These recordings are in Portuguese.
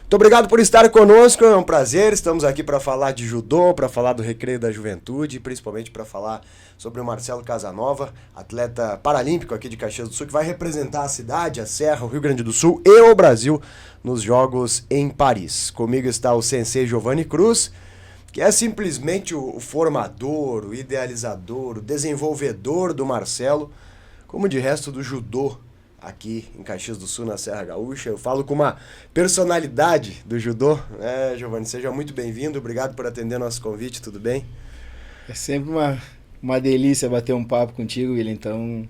Muito obrigado por estar conosco, é um prazer. Estamos aqui para falar de judô, para falar do Recreio da Juventude, principalmente para falar sobre o Marcelo Casanova, atleta paralímpico aqui de Caxias do Sul, que vai representar a cidade, a Serra, o Rio Grande do Sul e o Brasil nos Jogos em Paris. Comigo está o sensei Giovanni Cruz, que é simplesmente o formador, o idealizador, o desenvolvedor do Marcelo, como de resto do judô aqui em Caxias do Sul, na Serra Gaúcha. Eu falo com uma personalidade do judô, né, Giovanni? Seja muito bem-vindo, obrigado por atender nosso convite, tudo bem? É sempre uma delícia bater um papo contigo, William. Então,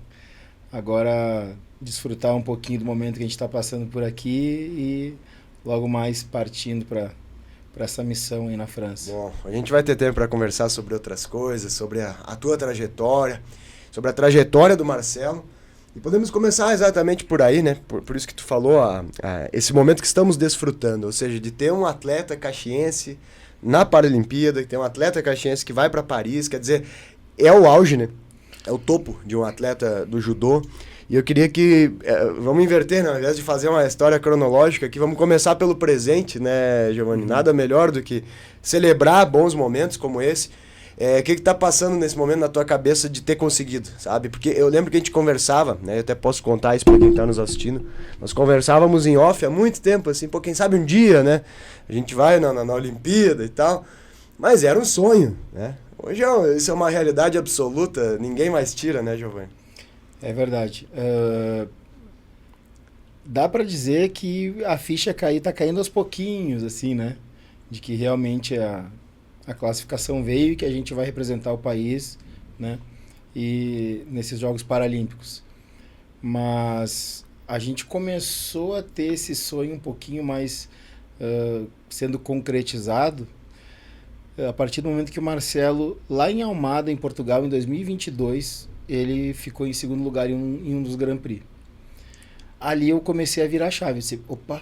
agora desfrutar um pouquinho do momento que a gente está passando por aqui e logo mais partindo para essa missão aí na França. Bom, a gente vai ter tempo para conversar sobre outras coisas, sobre a tua trajetória, sobre a trajetória do Marcelo. E podemos começar exatamente por aí, né? Por isso que tu falou, esse momento que estamos desfrutando, ou seja, de ter um atleta caxiense na Paralimpíada, que tem um atleta caxiense que vai para Paris, quer dizer, é o auge, né? É o topo de um atleta do judô. E eu queria que, vamos inverter, né? Ao invés de fazer uma história cronológica aqui, vamos começar pelo presente, né, Giovanni? Nada melhor do que celebrar bons momentos como esse. O que está passando nesse momento na tua cabeça de ter conseguido, sabe? Porque eu lembro que a gente conversava, né? Eu até posso contar isso para quem está nos assistindo. Nós conversávamos em off há muito tempo, assim, pô, quem sabe um dia, né? A gente vai na Olimpíada e tal. Mas era um sonho, né? Hoje isso é uma realidade absoluta, ninguém mais tira, né, Giovanni? É verdade. Dá para dizer que a ficha tá caindo aos pouquinhos, assim, né? De que realmente a classificação veio e que a gente vai representar o país, né? E nesses Jogos Paralímpicos. Mas a gente começou a ter esse sonho um pouquinho mais sendo concretizado a partir do momento que o Marcelo, lá em Almada, em Portugal, em 2022, ele ficou em segundo lugar em um dos Grand Prix. Ali eu comecei a virar a chave. Disse, opa,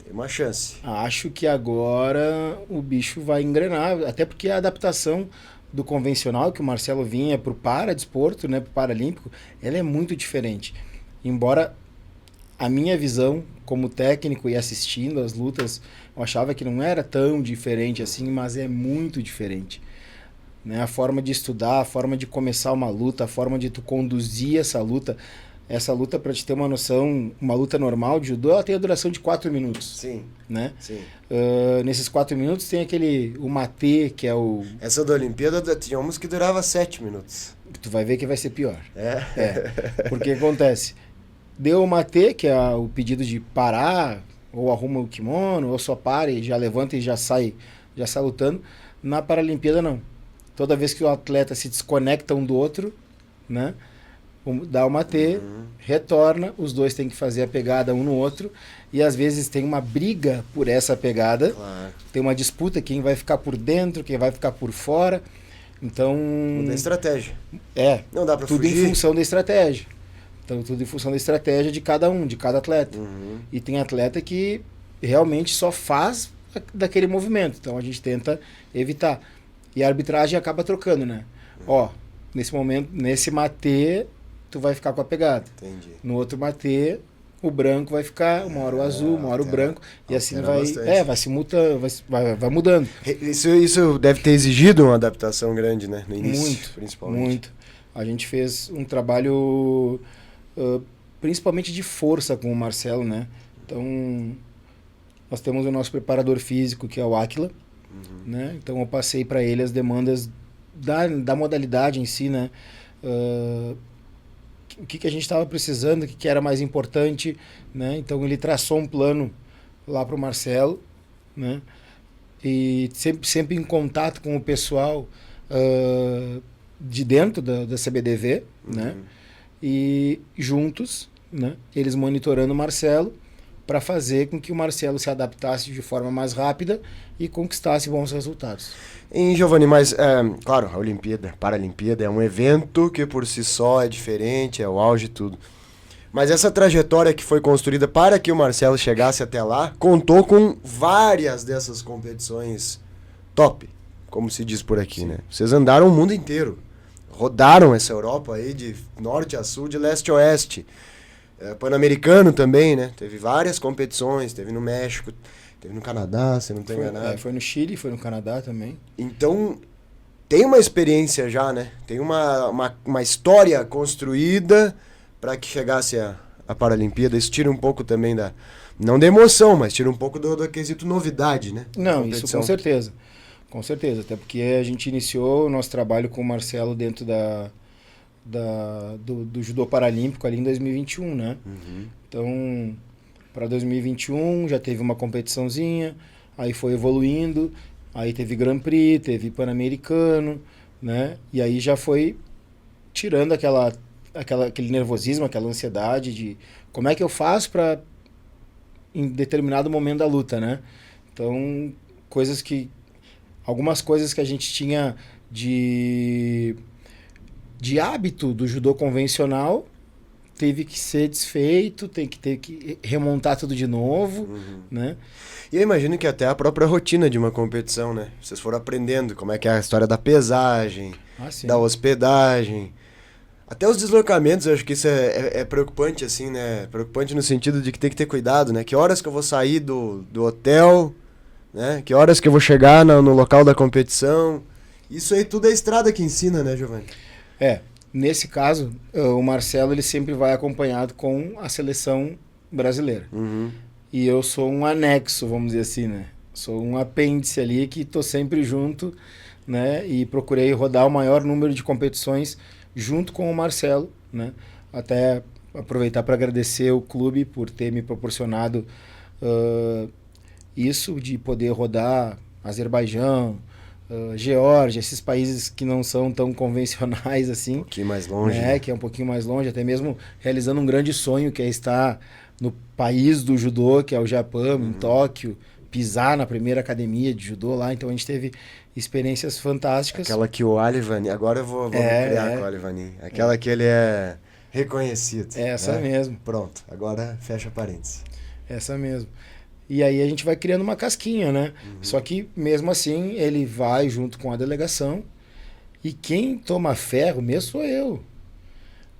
tem uma chance. Acho que agora o bicho vai engrenar, até porque a adaptação do convencional, que o Marcelo vinha para o paradesporto, né, para o paralímpico, ela é muito diferente. Embora a minha visão como técnico e assistindo as lutas, eu achava que não era tão diferente assim, mas é muito diferente. Né? A forma de estudar, a forma de começar uma luta, a forma de tu conduzir essa luta. Essa luta, para te ter uma noção, uma luta normal de judô, ela tem a duração de 4 minutos. Sim. Né? Sim. Nesses 4 minutos tem o matê, que é o... Essa da Olimpíada tinha umas que durava 7 minutos. Tu vai ver que vai ser pior. É. Porque acontece, deu o matê, que é o pedido de parar, ou arruma o kimono, ou só para e já levanta e já sai lutando. Na Paralimpíada não. Toda vez que o atleta se desconecta um do outro, né? Dá o matê, retorna, os dois têm que fazer a pegada um no outro, e às vezes tem uma briga por essa pegada, Claro. Tem uma disputa, quem vai ficar por dentro, quem vai ficar por fora, então... Muda a estratégia. Não dá pra tudo fugir. em função da estratégia. Então, tudo em função da estratégia de cada um, de cada atleta. E tem atleta que realmente só faz daquele movimento, então a gente tenta evitar. E a arbitragem acaba trocando, né? Nesse momento, nesse matê, tu vai ficar com a pegada. Entendi. No outro matê, o branco vai ficar, uma hora o azul, uma hora o branco, e assim vai se mutando, vai mudando. Isso deve ter exigido uma adaptação grande, né? No início, principalmente. Muito. A gente fez um trabalho principalmente de força com o Marcelo, né? Então, nós temos o nosso preparador físico, que é o Áquila, né? Então eu passei para ele as demandas da modalidade em si, né? O que a gente estava precisando, o que era mais importante, né? Então ele traçou um plano lá para o Marcelo, né? E sempre em contato com o pessoal de dentro da CBDV, né? E juntos, né? Eles monitorando o Marcelo para fazer com que o Marcelo se adaptasse de forma mais rápida e conquistasse bons resultados. E, Giovanni, mas, claro, a Olimpíada, Paralimpíada é um evento que por si só é diferente, é o auge e tudo. Mas essa trajetória que foi construída para que o Marcelo chegasse até lá, contou com várias dessas competições top, como se diz por aqui, né? Vocês andaram o mundo inteiro, rodaram essa Europa aí de norte a sul, de leste a oeste. Pan-americano também, né? Teve várias competições, teve no México, teve no Canadá, se não estou enganado. Foi no Chile, foi no Canadá também. Então, tem uma experiência já, né? Tem uma história construída para que chegasse a Paralimpíada. Isso tira um pouco também não da emoção, mas tira um pouco do quesito novidade, né? Não, isso com certeza. Com certeza, até porque a gente iniciou o nosso trabalho com o Marcelo dentro do judô paralímpico ali em 2021, né? Uhum. Então, para 2021 já teve uma competiçãozinha, aí foi evoluindo, aí teve Grand Prix, teve Pan-Americano, né? E aí já foi tirando aquele nervosismo, aquela ansiedade de como é que eu faço para em determinado momento da luta, né? Então, algumas coisas que a gente tinha de hábito do judô convencional teve que ser desfeito, ter que remontar tudo de novo, né? E eu imagino que até a própria rotina de uma competição, né? Vocês foram aprendendo como é que é a história da pesagem, da hospedagem, até os deslocamentos. Eu acho que isso é preocupante, assim, né? Preocupante no sentido de que tem que ter cuidado, né? Que horas que eu vou sair do hotel, né? Que horas que eu vou chegar no local da competição. Isso aí tudo é a estrada que ensina, né, Giovanni? Nesse caso, o Marcelo ele sempre vai acompanhado com a seleção brasileira. Uhum. E eu sou um anexo, vamos dizer assim, né? Sou um apêndice ali que tô sempre junto, né? E procurei rodar o maior número de competições junto com o Marcelo, né? Até aproveitar para agradecer o clube por ter me proporcionado isso de poder rodar Azerbaijão, Geórgia, esses países que não são tão convencionais assim. Um pouquinho mais longe. Né? Que é um pouquinho mais longe, até mesmo realizando um grande sonho que é estar no país do judô, que é o Japão, em Tóquio, pisar na primeira academia de judô lá. Então a gente teve experiências fantásticas. Aquela que o Alivani, agora eu vou me criar com o Alivani. Aquela que ele é reconhecido. Essa mesmo. Pronto, agora fecha parênteses. Essa mesmo. E aí a gente vai criando uma casquinha, né? Só que, mesmo assim, ele vai junto com a delegação. E quem toma ferro mesmo sou eu.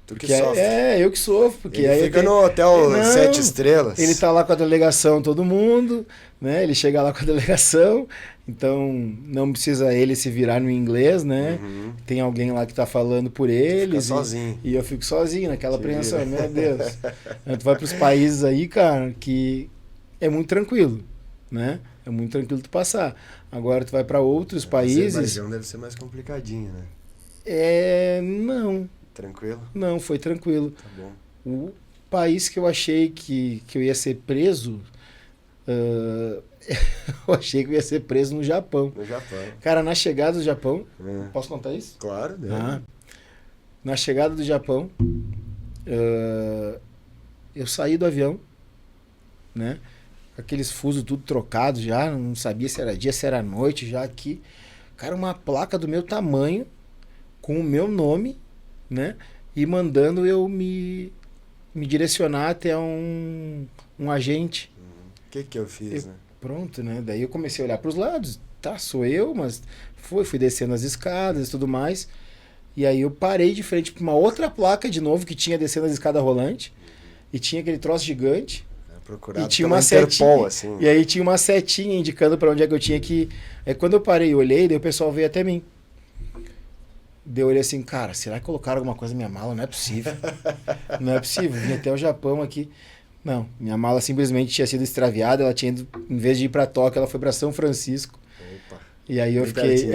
Tu que sofre. Eu que sofro. Porque ele aí fica no hotel 7 estrelas. Ele tá lá com a delegação, todo mundo, né? Ele chega lá com a delegação, então não precisa ele se virar no inglês, né? Tem alguém lá que tá falando por eles. Fica sozinho. E eu fico sozinho naquela apreensão, meu Deus. Tu vai pros países aí, cara, que é muito tranquilo, né? É muito tranquilo tu passar. Agora tu vai para outros países... Azerbaijão deve ser mais complicadinho, né? Não. Tranquilo? Não, foi tranquilo. Tá bom. O país que eu achei que eu ia ser preso... eu achei que eu ia ser preso no Japão. No Japão. Cara, na chegada do Japão... Posso contar isso? Claro, deve. Na chegada do Japão, eu saí do avião, né? Aqueles fusos tudo trocados já, não sabia se era dia, se era noite, já aqui. Cara, uma placa do meu tamanho, com o meu nome, né? E mandando eu me direcionar até um agente. O que eu fiz, né? Pronto, né? Daí eu comecei a olhar para os lados. Tá, sou eu, mas fui descendo as escadas e tudo mais. E aí eu parei de frente para uma outra placa de novo, que tinha descendo as escadas rolante. E tinha aquele troço gigante. Procurado e tinha uma setinha, Interpol, assim. E aí tinha uma setinha indicando para onde é que eu tinha que ir. Aí quando eu parei e olhei, daí o pessoal veio até mim. Daí eu olhei assim, cara, será que colocaram alguma coisa na minha mala? Não é possível. Não é possível. Vim até o Japão aqui. Não, minha mala simplesmente tinha sido extraviada. Ela tinha ido, em vez de ir para Tóquio, ela foi para São Francisco. Opa. E aí eu fiquei...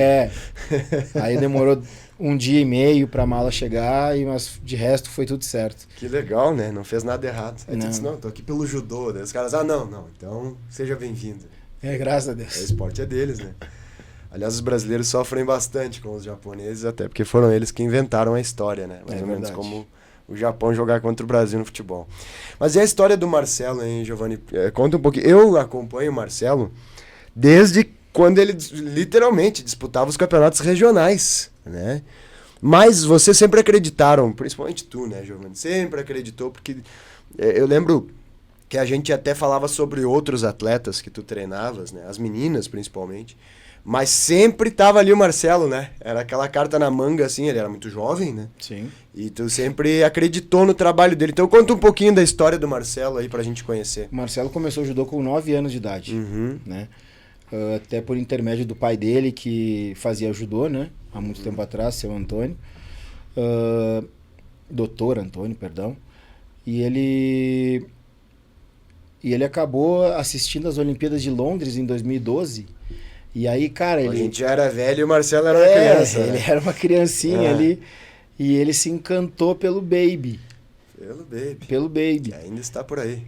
Aí demorou 1 dia e meio pra mala chegar, mas de resto foi tudo certo. Que legal, né? Não fez nada errado. Aí tu disse, Não, tô aqui pelo judô. Daí os caras, não, então seja bem-vindo. Graças a Deus. O esporte é deles, né? Aliás, os brasileiros sofrem bastante com os japoneses, até porque foram eles que inventaram a história, né? Mais ou menos como o Japão jogar contra o Brasil no futebol. Mas e a história do Marcelo, hein, Giovanni? Conta um pouquinho. Eu acompanho o Marcelo desde quando ele literalmente disputava os campeonatos regionais, né? Mas vocês sempre acreditaram, principalmente tu, né, Giovanni? Sempre acreditou, porque eu lembro que a gente até falava sobre outros atletas que tu treinavas, né? As meninas, principalmente. Mas sempre tava ali o Marcelo, né? Era aquela carta na manga, assim, ele era muito jovem, né? Sim. E tu sempre acreditou no trabalho dele. Então conta um pouquinho da história do Marcelo aí pra gente conhecer. O Marcelo começou o judô com 9 anos de idade, né? Até por intermédio do pai dele, que fazia judô, né? Há muito tempo atrás, seu Antônio. Doutor Antônio, perdão. E ele acabou assistindo às Olimpíadas de Londres em 2012. E aí, cara, A gente já era velho e o Marcelo era uma criança. Ele era uma criancinha ali. E ele se encantou pelo Baby. Pelo Baby. Que ainda está por aí.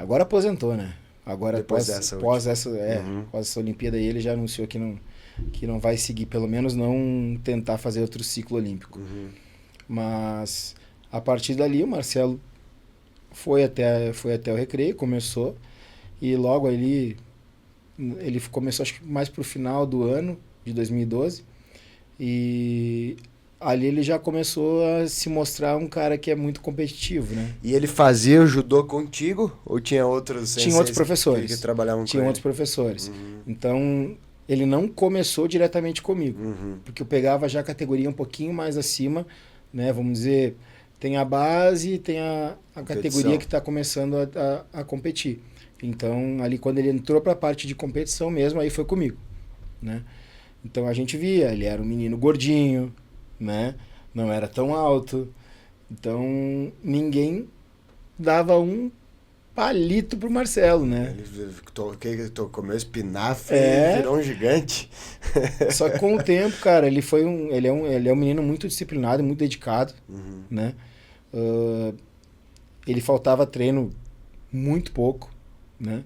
Agora aposentou, né? Agora, após essa Olimpíada aí, ele já anunciou que não vai seguir, pelo menos não tentar fazer outro ciclo olímpico. Mas, a partir dali, o Marcelo foi até o Recreio, começou, e logo ali, ele começou, acho que mais pro final do ano, de 2012, e ali ele já começou a se mostrar um cara que é muito competitivo, né? E ele fazia o judô contigo? Ou tinha outros Tinha outros professores. Que trabalhavam Tinha com outros professores. Então, ele não começou diretamente comigo. Porque eu pegava já a categoria um pouquinho mais acima, né? Vamos dizer, tem a base e tem a categoria que está começando a competir. Então, ali quando ele entrou para a parte de competição mesmo, aí foi comigo, né? Então, a gente via, ele era um menino gordinho, né? Não era tão alto. Então, ninguém dava um palito pro Marcelo, né? Ele comeu espinafre e virou um gigante. Só que com o tempo, cara, ele é um menino muito disciplinado, muito dedicado, né? Ele faltava treino muito pouco, né?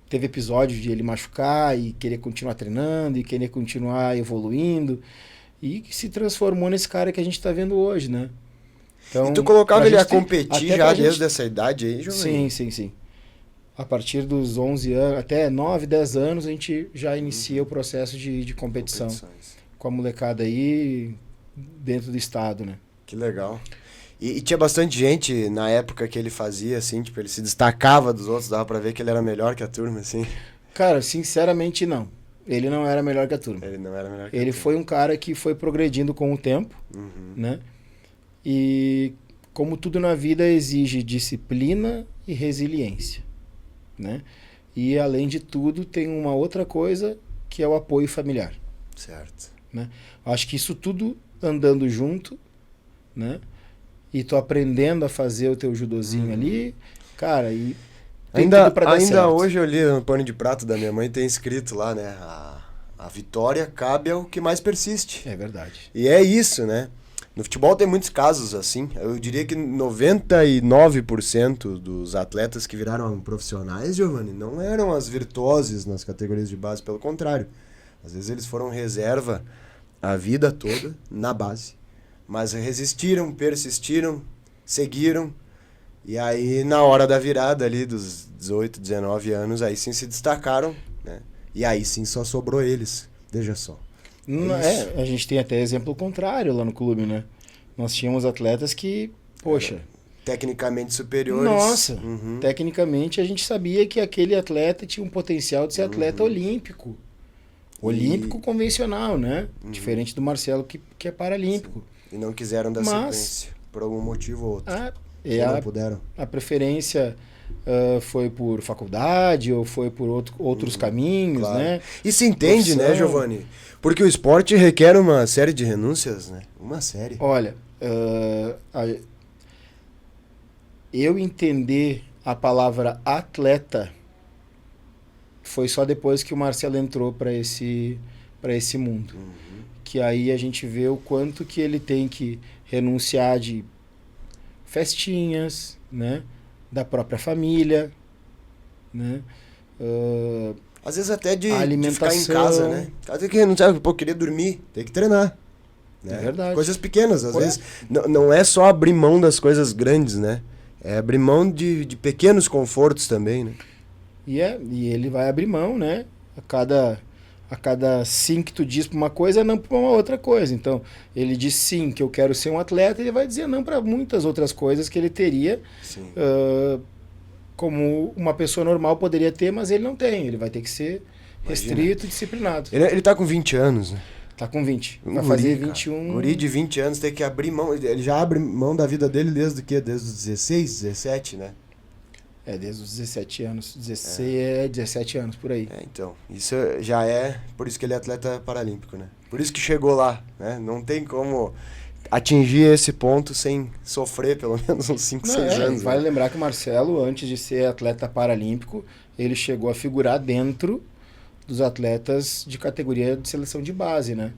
Teve episódios de ele machucar e querer continuar treinando e querer continuar evoluindo, e que se transformou nesse cara que a gente tá vendo hoje, né? Então, e tu colocava ele a competir já desde essa idade aí, João? Sim. A partir dos 11 anos, até 9, 10 anos, a gente já inicia o processo de competição com a molecada aí dentro do estado, né? Que legal. E tinha bastante gente na época que ele fazia, assim, tipo, ele se destacava dos outros, dava pra ver que ele era melhor que a turma, assim? Cara, sinceramente, não. Ele não era melhor que a turma. Ele não era melhor que Ele foi um cara que foi progredindo com o tempo, né? E como tudo na vida exige disciplina e resiliência, né? E além de tudo tem uma outra coisa que é o apoio familiar. Certo. Né? Acho que isso tudo andando junto, né? E tu aprendendo a fazer o teu judozinho ali, cara, e tem tudo pra dar certo. Ainda hoje eu li no pano de prato da minha mãe, tem escrito lá, né? A vitória cabe ao que mais persiste. É verdade. E é isso, né? No futebol tem muitos casos assim. Eu diria que 99% dos atletas que viraram profissionais, Giovanni, não eram as virtuoses nas categorias de base, pelo contrário. Às vezes eles foram reserva a vida toda na base, mas resistiram, persistiram, seguiram, e aí na hora da virada ali dos 18, 19 anos, aí sim se destacaram, né? E aí sim só sobrou eles, veja só. A gente tem até exemplo contrário lá no clube, né? Nós tínhamos atletas que, poxa... Tecnicamente superiores. Nossa, tecnicamente a gente sabia que aquele atleta tinha um potencial de ser atleta olímpico. Olímpico convencional, né? Diferente do Marcelo, que é paralímpico. E não quiseram dar sequência, por algum motivo ou outro. Não puderam. A preferência... foi por faculdade ou foi por outros caminhos, claro, né? E se entende, né, Giovanni? Porque o esporte requer uma série de renúncias, né? Uma série. Olha, eu entender a palavra atleta foi só depois que o Marcelo entrou para esse mundo. Que aí a gente vê o quanto que ele tem que renunciar de festinhas, né? Da própria família, né? Às vezes até de ficar em casa, né? Às vezes que não sabe, queria dormir, tem que treinar. Né? É verdade. Coisas pequenas, às vezes. Não é só abrir mão das coisas grandes, né? É abrir mão de pequenos confortos também, né? E ele vai abrir mão, né? A cada sim que tu diz para uma coisa, não para uma outra coisa. Então, ele diz sim que eu quero ser um atleta, ele vai dizer não para muitas outras coisas que ele teria, como uma pessoa normal poderia ter, mas ele não tem. Ele vai ter que ser restrito e disciplinado. Ele tá com 20 anos, né? Tá com 20. Um Vai guri, fazer cara. 21. Guri de 20 anos tem que abrir mão. Ele já abre mão da vida dele desde o quê? Desde os 16, 17, né? Desde os 17 anos. 17 anos, por aí. Então. Isso já é. Por isso que ele é atleta paralímpico, né? Por isso que chegou lá, né? Não tem como atingir esse ponto sem sofrer pelo menos uns 5, 6 anos. Vale né? lembrar que o Marcelo, antes de ser atleta paralímpico, ele chegou a figurar dentro dos atletas de categoria de seleção de base, né?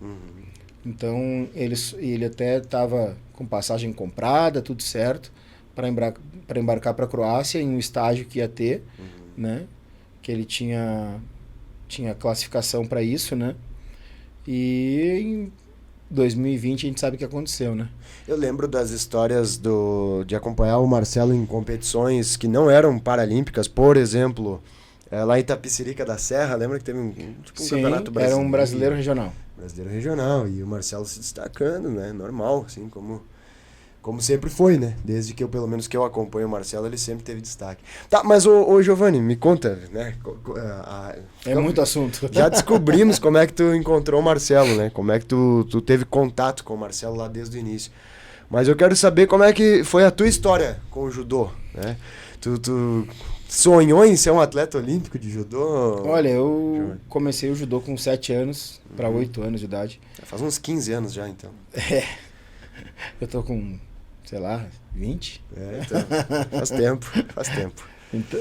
Então, ele até estava com passagem comprada, tudo certo, para embarcar para a Croácia em um estágio que ia ter, né? Que ele tinha classificação para isso, né? E em 2020 a gente sabe o que aconteceu, né? Eu lembro das histórias de acompanhar o Marcelo em competições que não eram paralímpicas, por exemplo, lá em Itapecerica da Serra, lembra que teve um campeonato brasileiro? Era um brasileiro regional. Brasileiro regional, e o Marcelo se destacando, né? Normal, assim, como sempre foi, né? Desde que pelo menos que eu acompanho o Marcelo, ele sempre teve destaque. Tá, mas ô Giovanni, me conta, né? É muito assunto. Já descobrimos como é que tu encontrou o Marcelo, né? Como é que tu teve contato com o Marcelo lá desde o início. Mas eu quero saber como é que foi a tua história com o judô, né? Tu sonhou em ser um atleta olímpico de judô? Olha, eu comecei o judô com 7 anos para 8 anos de idade. Faz uns 15 anos já, então. Eu tô com, sei lá, 20? Então, faz tempo. Então,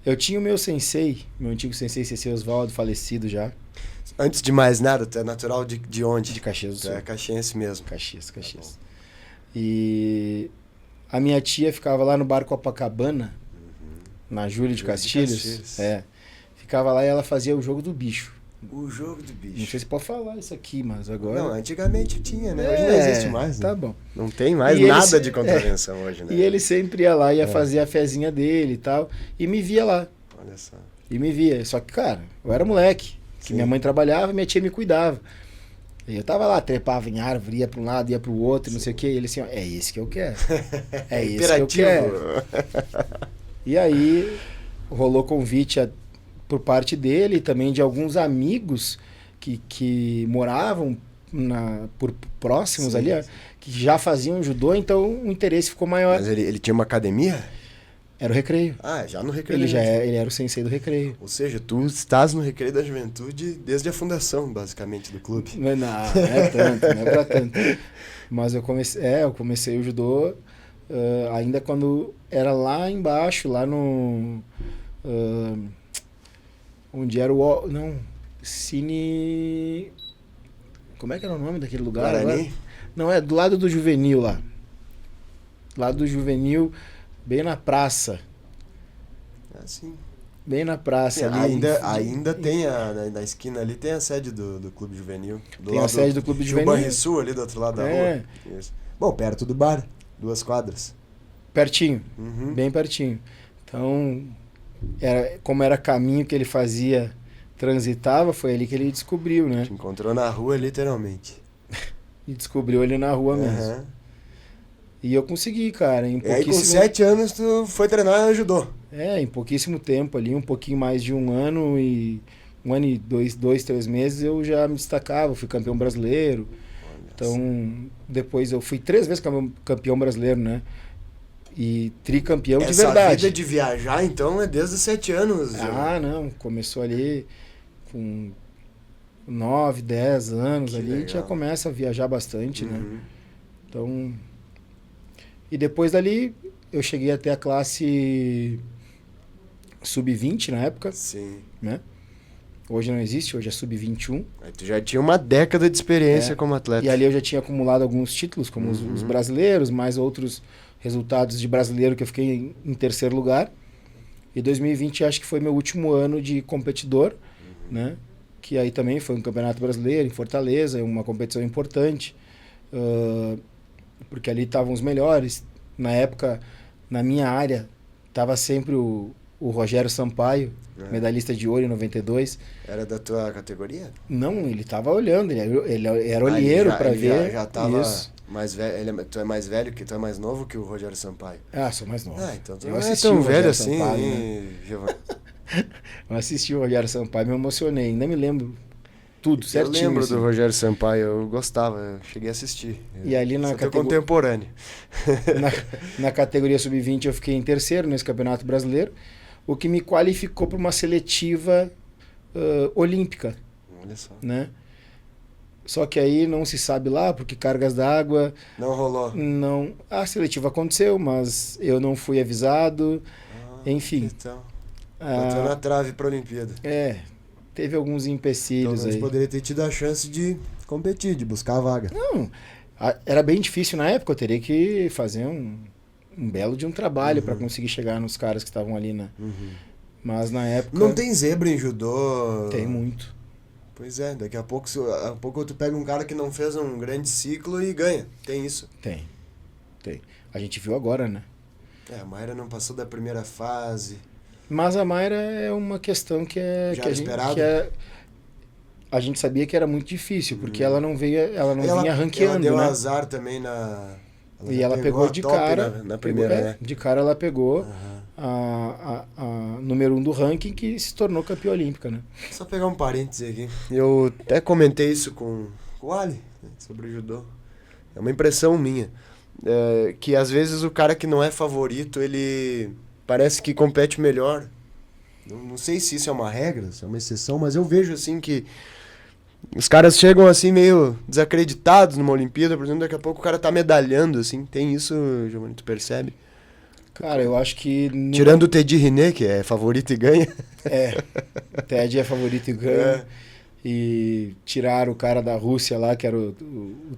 eu tinha o meu antigo sensei, Ceci Osvaldo, falecido já. Antes de mais nada, tu é natural de onde? De Caxias do Sul. Tu é caxiense mesmo. Caxias. E a minha tia ficava lá no bar Copacabana, na Júlio de Castilhos. Ficava lá e ela fazia o jogo do bicho. O jogo do bicho. Não sei se pode falar isso aqui, mas agora... Não, antigamente tinha, né? Hoje não existe mais, né? Tá bom. Não tem mais nada de contravenção hoje, né? E ele sempre ia lá, ia fazer a fezinha dele e tal, e me via lá. Olha só. E me via. Só que, cara, eu era moleque. Que minha mãe trabalhava e minha tia me cuidava. E eu tava lá, trepava em árvore, ia pra um lado, ia pro outro, não sei o quê. E ele assim, ó, é esse que eu quero. É esse que eu quero. E aí, rolou convite por parte dele e também de alguns amigos que moravam por próximos ali, ó, que já faziam judô, então o interesse ficou maior. Mas ele tinha uma academia? Era o recreio. Já no recreio. Ele era o sensei do recreio. Ou seja, tu estás no recreio da juventude desde a fundação, basicamente, do clube. Não é tanto, não é pra tanto. Mas eu comecei o judô ainda quando era lá embaixo, lá no... onde era o... Não, Cine... Como é que era o nome daquele lugar? Guarani? Não, é do lado do Juvenil lá. Do lado do Juvenil... Bem na praça. Sim. Bem na praça ali. Ainda tem, na esquina ali, tem a sede do Clube Juvenil. Tem a sede do Clube Juvenil. O Banrisul ali do outro lado da rua. Isso. Bom, perto do bar. 2 quadras. Pertinho. Bem pertinho. Então, como era caminho que ele fazia, transitava, foi ali que ele descobriu, né? Te encontrou na rua, literalmente. E descobriu ele na rua mesmo. E eu consegui, cara. E aí com 7 anos tu foi treinar e judô. Em pouquíssimo tempo ali, um pouquinho mais de 1 ano e 1 ano e 3 meses eu já me destacava, fui campeão brasileiro. Então, depois eu fui 3 vezes campeão brasileiro, né? E tricampeão de verdade. Essa vida de viajar, então, é desde os 7 anos. Não. Começou ali com 9, 10 anos que ali, legal. A gente já começa a viajar bastante, né? Então... E depois dali, eu cheguei até a classe sub-20 na época. Sim. Né? Hoje não existe, hoje é sub-21. Aí tu já tinha uma década de experiência como atleta. E ali eu já tinha acumulado alguns títulos, como os brasileiros, mais outros resultados de brasileiro que eu fiquei em 3º lugar. E 2020 acho que foi meu último ano de competidor, né? Que aí também foi um campeonato brasileiro em Fortaleza, uma competição importante. Porque ali estavam os melhores. Na época, na minha área, estava sempre o Rogério Sampaio, medalhista de ouro em 92. Era da tua categoria? Não, ele estava olhando, ele era olheiro para ver. Já estava mais velho. Tu é mais velho, tu é mais novo que o Rogério Sampaio. Sou mais novo. Então tu eu não é assisti tão o velho Rogério assim, Sampaio, né? Giovanni. Eu assisti o Rogério Sampaio, me emocionei. Ainda me lembro tudo, certinho. Eu lembro assim. do Rogério Sampaio, eu gostava, eu cheguei a assistir. E ali na contemporâneo. Na categoria sub-20 eu fiquei em terceiro nesse Campeonato Brasileiro, o que me qualificou para uma seletiva olímpica. Olha só. Né? Só que aí não se sabe lá, porque cargas d'água... Não rolou. Não. A seletiva aconteceu, mas eu não fui avisado. Enfim. Então, bateu na trave para a Olimpíada. Teve alguns empecilhos aí. Poderia ter tido a chance de competir, de buscar a vaga. Não, era bem difícil na época, eu teria que fazer um belo de um trabalho para conseguir chegar nos caras que estavam ali, né? Mas na época... Não tem zebra em judô? Tem muito. Pois é, daqui a pouco tu pega um cara que não fez um grande ciclo e ganha. Tem isso? Tem. A gente viu agora, né? A Mayra não passou da primeira fase. Mas a Mayra é uma questão que é... Já que esperado? A gente sabia que era muito difícil, porque ela não vinha ranqueando, ela deu né? azar também e ela pegou de cara... Na primeira, né? De cara ela pegou a número 1 do ranking, que se tornou campeã olímpica, né? Só pegar um parêntese aqui. Eu até comentei isso com o Ali, né, sobre o judô. É uma impressão minha. Que às vezes o cara que não é favorito, ele parece que compete melhor. Não sei se isso é uma regra, se é uma exceção, mas eu vejo assim que os caras chegam assim meio desacreditados numa Olimpíada, por exemplo, daqui a pouco o cara tá medalhando, assim. Tem isso, Giovanni, tu percebe? Cara, eu acho que... Tirando o Teddy Riner, que é favorito e ganha. O Teddy é favorito e ganha. E tiraram o cara da Rússia lá, que era o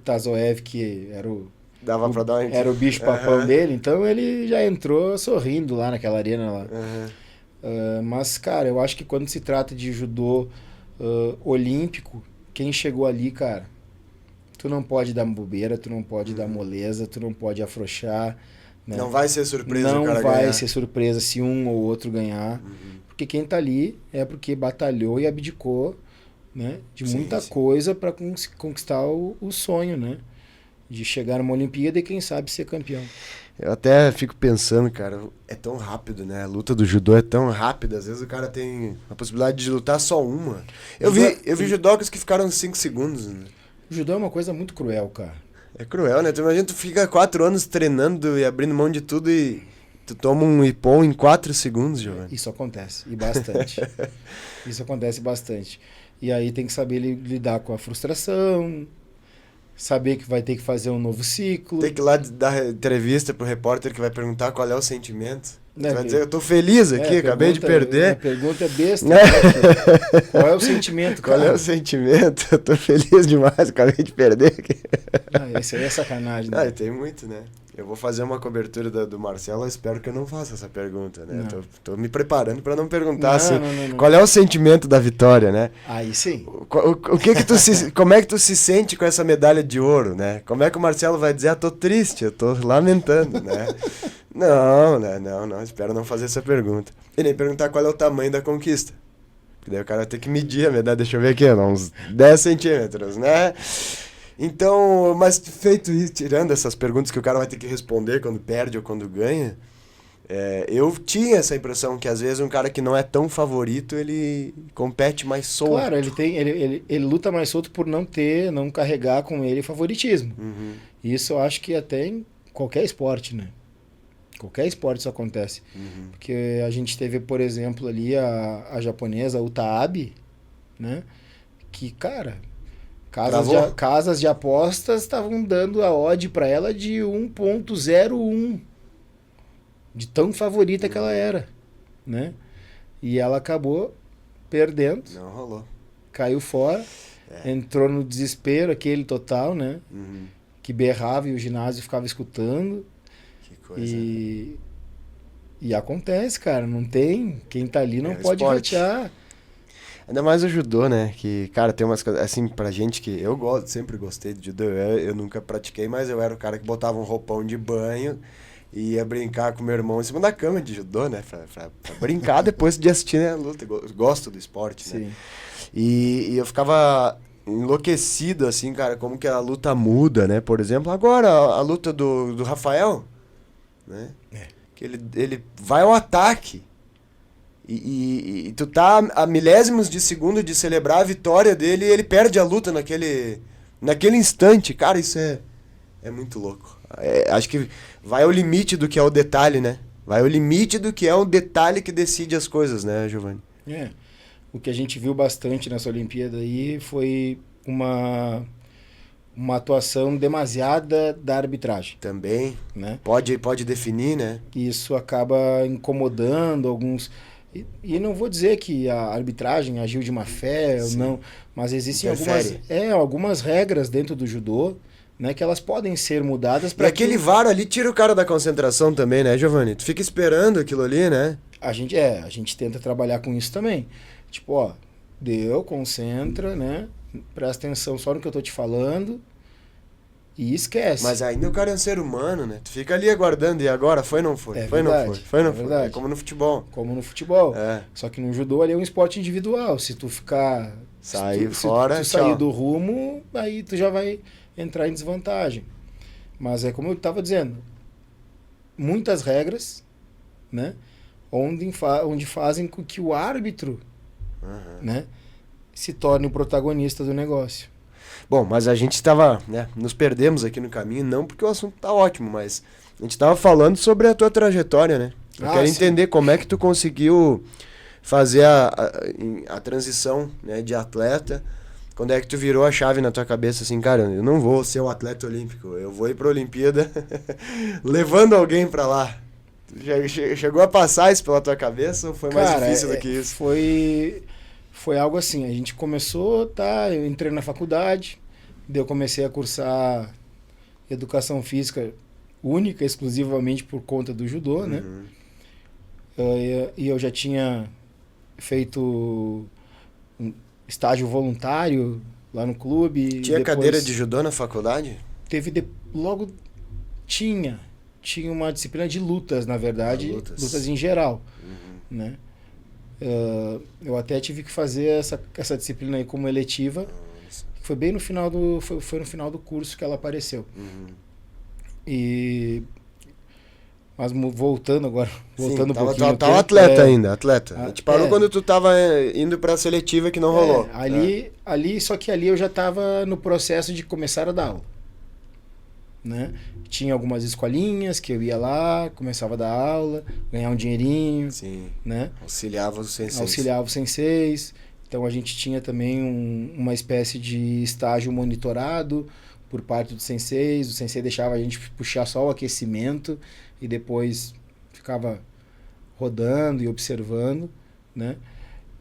Tazoev, que era o... Dava pra dar era o bicho papão dele, então ele já entrou sorrindo lá naquela arena lá. Mas, cara, eu acho que quando se trata de judô olímpico, quem chegou ali, cara, tu não pode dar bobeira, tu não pode dar moleza, tu não pode afrouxar. Né? Não vai ser surpresa não o cara vai ganhar. ser surpresa se um ou outro ganhar. Porque quem tá ali é porque batalhou e abdicou, né, de muita coisa para conquistar o sonho, né? De chegar numa Olimpíada e quem sabe ser campeão. Eu até fico pensando, cara, é tão rápido, né? A luta do judô é tão rápida. Às vezes o cara tem a possibilidade de lutar só uma. Eu vi judocas que ficaram 5 segundos, né? O judô é uma coisa muito cruel, cara. É cruel, né? Tu imagina, tu fica 4 anos treinando e abrindo mão de tudo e tu toma um ipom em 4 segundos, Giovanni. Isso acontece, e bastante. Isso acontece bastante. E aí tem que saber lidar com a frustração, saber que vai ter que fazer um novo ciclo. Tem que ir lá dar entrevista pro repórter que vai perguntar qual é o sentimento. Você vai dizer, eu tô feliz aqui, acabei de perder. A pergunta é besta. Né? Qual é o sentimento, cara? Qual é o sentimento? Eu tô feliz demais, acabei de perder aqui. Isso aí é sacanagem, né? Tem muito, né? Eu vou fazer uma cobertura do Marcelo, eu espero que eu não faça essa pergunta, né? Tô me preparando para não perguntar não. Qual é o sentimento da vitória, né? Aí sim. O que como é que tu se sente com essa medalha de ouro, né? Como é que o Marcelo vai dizer, tô triste, eu tô lamentando, né? Não, espero não fazer essa pergunta. E nem perguntar qual é o tamanho da conquista. Porque daí o cara vai ter que medir a medalha, deixa eu ver aqui, uns 10 centímetros, né? Então, mas feito isso, tirando essas perguntas que o cara vai ter que responder quando perde ou quando ganha, eu tinha essa impressão que às vezes um cara que não é tão favorito, ele compete mais solto. Claro, ele luta mais solto por não carregar com ele favoritismo. Isso eu acho que até em qualquer esporte, né? Qualquer esporte isso acontece. Porque a gente teve, por exemplo, ali a japonesa Uta Abe, né? Que, cara... Casas de apostas estavam dando a odd para ela de 1.01, de tão favorita que ela era, né? E ela acabou perdendo. Não rolou. Caiu fora, entrou no desespero aquele total, né? Que berrava e o ginásio ficava escutando. Que coisa. E acontece, cara, não tem, quem tá ali não pode ratear. Ainda mais o judô, né? Que, cara, tem umas coisas, assim, pra gente que... Eu sempre gostei de judô, eu nunca pratiquei, mas eu era o cara que botava um roupão de banho e ia brincar com meu irmão em cima da cama de judô, né? Pra brincar depois de assistir, né, a luta. Eu gosto do esporte, né? Sim. E eu ficava enlouquecido, assim, cara, como que a luta muda, né? Por exemplo, agora a luta do Rafael, né? Que ele vai ao ataque. E tu tá a milésimos de segundo de celebrar a vitória dele e ele perde a luta naquele instante. Cara, isso é muito louco. Acho que vai ao limite do que é o detalhe, né? Vai ao limite do que é o detalhe que decide as coisas, né, Giovanni? O que a gente viu bastante nessa Olimpíada aí foi uma atuação demasiada da arbitragem. Também, né? Pode definir, né? Isso acaba incomodando alguns... E não vou dizer que a arbitragem agiu de má fé ou não, mas existem algumas regras dentro do judô, né, que elas podem ser mudadas para aquele VAR ali tira o cara da concentração também, né, Giovanni? Tu fica esperando aquilo ali, né? A gente tenta trabalhar com isso também. Tipo, ó, concentra, né? Presta atenção só no que eu tô te falando e esquece. Mas ainda o cara é um ser humano, né? Tu fica ali aguardando e agora foi ou não foi? Foi ou não foi? Foi ou não foi? É como no futebol. Como no futebol. Só que no judô ali é um esporte individual. Se tu ficar... Se tu sair do rumo, aí tu já vai entrar em desvantagem. Mas é como eu estava dizendo, muitas regras, né, onde fazem com que o árbitro, né, se torne o protagonista do negócio. Bom, mas a gente estava, né, nos perdemos aqui no caminho, não porque o assunto tá ótimo, mas a gente estava falando sobre a tua trajetória, né? Eu quero entender como é que tu conseguiu fazer a transição, né, de atleta. Quando é que tu virou a chave na tua cabeça assim, cara, eu não vou ser um atleta olímpico, eu vou ir pra Olimpíada levando alguém pra lá. Chegou a passar isso pela tua cabeça ou foi mais difícil do que isso? Foi algo assim, a gente começou, eu entrei na faculdade, daí eu comecei a cursar educação física única, exclusivamente por conta do judô, né? E eu já tinha feito estágio voluntário lá no clube. Tinha cadeira de judô na faculdade? Logo tinha uma disciplina de lutas, na verdade, lutas em geral, né? Eu até tive que fazer essa disciplina aí como eletiva. Foi bem no final foi no final do curso que ela apareceu. Mas voltando agora, um pouquinho. Tá atleta ainda, atleta. A gente parou quando tu tava indo pra seletiva que não rolou. Só que ali eu já tava no processo de começar a dar aula, né? Tinha algumas escolinhas que eu ia lá, começava a dar aula, ganhar um dinheirinho. Sim. Né? Auxiliava os senseis. Auxiliava os senseis. Então a gente tinha também uma espécie de estágio monitorado por parte dos senseis. O sensei deixava a gente puxar só o aquecimento e depois ficava rodando e observando, né?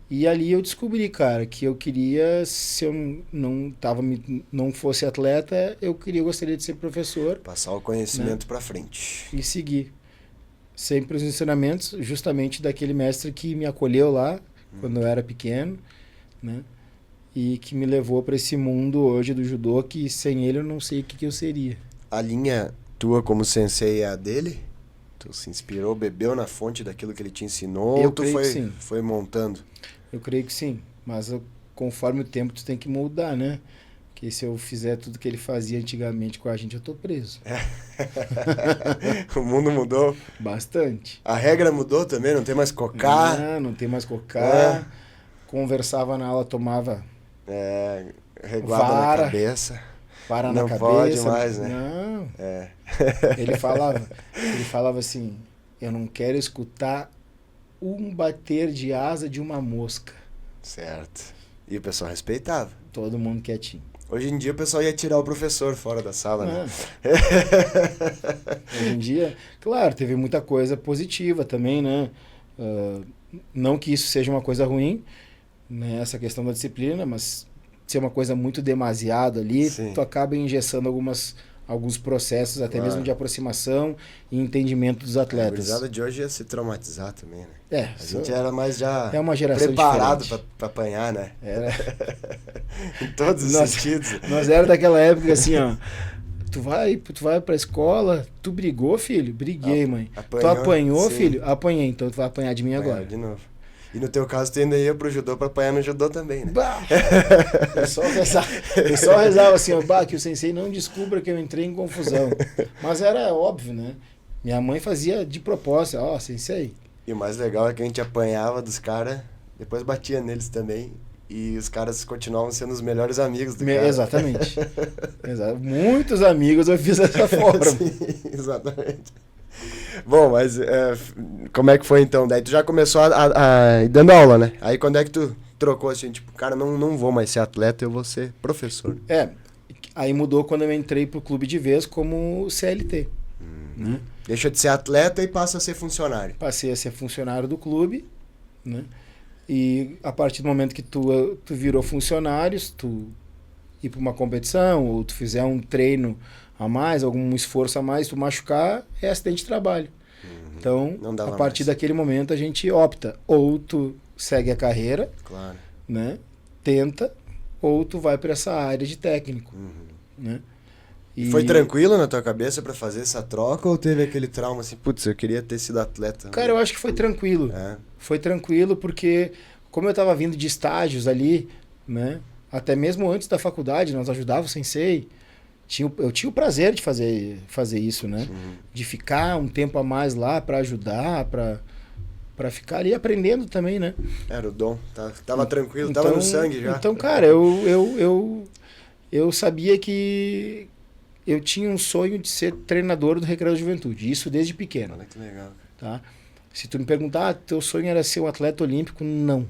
E ali eu descobri, cara, que eu queria, se eu não fosse atleta, eu gostaria de ser professor. Passar o conhecimento, né, para frente. E seguir. Sempre os ensinamentos, justamente daquele mestre que me acolheu lá, quando eu era pequeno, né? E que me levou para esse mundo hoje do judô, que sem ele eu não sei o que eu seria. A linha tua como sensei é a dele? Tu se inspirou, bebeu na fonte daquilo que ele te ensinou? Ou tu foi montando? Eu creio que sim, mas conforme o tempo tu tem que moldar, né? Porque se eu fizer tudo que ele fazia antigamente com a gente, eu tô preso. O mundo mudou? Bastante. A regra mudou também? Não tem mais cocar? Não tem mais cocar. Conversava na aula, tomava... reguada na cabeça. Para na cabeça. Não pode mais, né? Não. Ele falava assim, eu não quero escutar um bater de asa de uma mosca. Certo. E o pessoal respeitava. Todo mundo quietinho. Hoje em dia o pessoal ia tirar o professor fora da sala, né? Hoje em dia, claro, teve muita coisa positiva também, né? Não que isso seja uma coisa ruim, né? Essa questão da disciplina, mas ser uma coisa muito demasiado ali, sim, tu acaba engessando alguns processos, até mesmo de aproximação e entendimento dos atletas. A gurizada de hoje ia se traumatizar também, né? A gente era mais já uma geração preparado para apanhar, né? Era. Em todos os sentidos. Nós era daquela época assim, ó. Tu vai pra escola, tu brigou, filho? Briguei, mãe. Tu apanhou, sim, filho? Apanhei, então tu vai apanhar de mim agora. De novo. E no teu caso, tu ainda ia pro judô pra apanhar no judô também, né? Eu só rezava assim, ó, que o sensei não descubra que eu entrei em confusão. Mas era óbvio, né? Minha mãe fazia de propósito, sensei, E o mais legal é que a gente apanhava dos caras, depois batia neles também. E os caras continuavam sendo os melhores amigos do cara. Exatamente. Muitos amigos eu fiz dessa forma. Sim, exatamente. Bom, mas como é que foi então? Daí tu já começou a ir dando aula, né? Aí quando é que tu trocou assim, tipo, cara, não vou mais ser atleta, eu vou ser professor. Aí mudou quando eu entrei pro clube de vez como CLT. Né? Deixa de ser atleta e passa a ser funcionário. Passei a ser funcionário do clube, né? E a partir do momento que tu virou funcionário, se tu ir para uma competição ou tu fizer um treino a mais, algum esforço a mais, tu machucar, é acidente de trabalho. Então, a partir daquele momento a gente opta, ou tu segue a carreira, claro, né? Tenta, ou tu vai para essa área de técnico, né? E foi tranquilo na tua cabeça para fazer essa troca ou teve aquele trauma assim, putz, eu queria ter sido atleta? Cara, eu acho que foi tranquilo. Foi tranquilo porque, como eu estava vindo de estágios ali, né? Até mesmo antes da faculdade, nós ajudávamos o sensei. Eu tinha o prazer de fazer isso, né? De ficar um tempo a mais lá para ajudar, para ficar ali aprendendo também, né? Era o dom. Tava tranquilo, então, tava no sangue já. Então, cara, eu sabia que eu tinha um sonho de ser treinador do Recreio da Juventude. Isso desde pequeno. Olha que legal. Tá? Se tu me perguntar, teu sonho era ser um atleta olímpico? Não.